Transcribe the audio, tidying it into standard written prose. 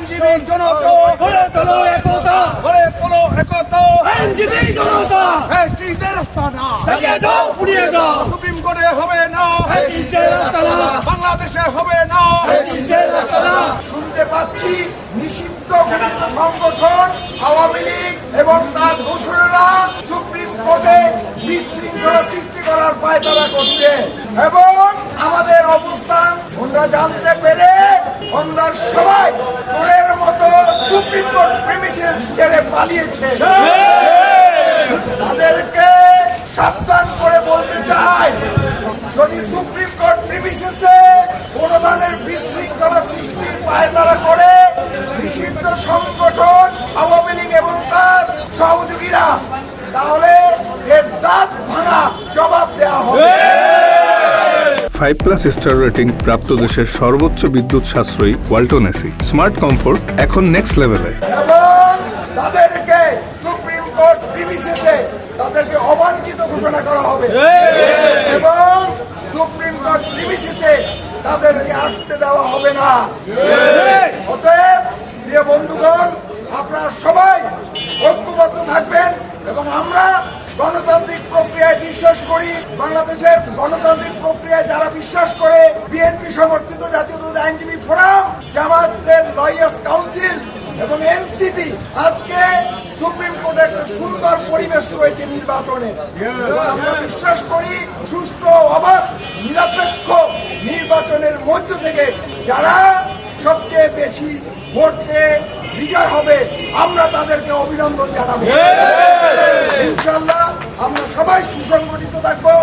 আইনজীবী জনতা গড়ে তোলো একতা, আইনজীবী জনতা ফ্যাসিস্টদের আস্তানা জাগিয়ে দাও, পুড়িয়ে দাও। সুপ্রিম কোর্টে হবে না ফ্যাসিস্টদের আস্তানা, বাংলাদেশে হবে না ফ্যাসিস্টদের আস্তানা। শুনতে পাচ্ছি নিষিদ্ধ ঘোষিত সংগঠন আওয়ামী লীগ এবং তার দোসরেরা সুপ্রিম কোর্টে বিশৃঙ্খলা সৃষ্টি করার পায়তারা করছে এবং আমাদের অবস্থান আমরা জানতে পেরে আমরা সবাই চোরের মতো সুপ্রিম কোর্ট প্রিমিসেস ছেড়ে পালিয়েছে। তাদেরকে সাবধান করে বলতে চাই, যদি সুপ্রিম কোর্ট প্রিমিসেসে কোন ধরনের বিশৃঙ্খলা সৃষ্টির পায়তারা করে নিষিদ্ধ সংগঠন আওয়ামী লীগ এবং তার সহযোগীরা, তাহলে এর দাঁত ভাঙা জবাব দেওয়া হবে। 5+ স্টার রেটিং প্রাপ্ত দেশের সর্বোচ্চ বিদ্যুৎ সাশ্রয়ী ওয়ালটন এসি স্মার্ট কমফোর্ট এখন নেক্সট লেভেলে। এবং তাদেরকে সুপ্রিম কোর্ট প্রিমিসেসে তাদেরকে অবাঞ্ছিত ঘোষণা করা হবে এবং সুপ্রিম কোর্ট প্রিমিসেসে তাদেরকে আসতে দেওয়া হবে না। অতএব প্রিয় বন্ধুগণ, আপনারা সবাই ঐক্যবদ্ধ থাকবেন এবং আমরা গণতান্ত্রিক প্রক্রিয়ায় বিশ্বাস করি। বাংলাদেশের গণতান্ত্রিক প্রক্রিয়ায় যারা বিশ্বাস করে, বিএনপি সমর্থিত জাতীয়তাবাদী আইনজীবী ফোরাম, জামায়াতের লয়ার্স কাউন্সিল এবং এনসিপি, আজকে সুপ্রিম কোর্টে একটা সুন্দর পরিবেশ রয়েছে নির্বাচনের। আমরা বিশ্বাস করি সুষ্ঠু, অবাধ, নিরপেক্ষ নির্বাচনের মধ্য থেকে যারা সবচেয়ে বেশি ভোট পেয়ে বিজয় হবে, আমরা তাদেরকে অভিনন্দন জানাবো। ইনশাআল্লাহ আমরা সবাই সুসংগঠিত থাকবো।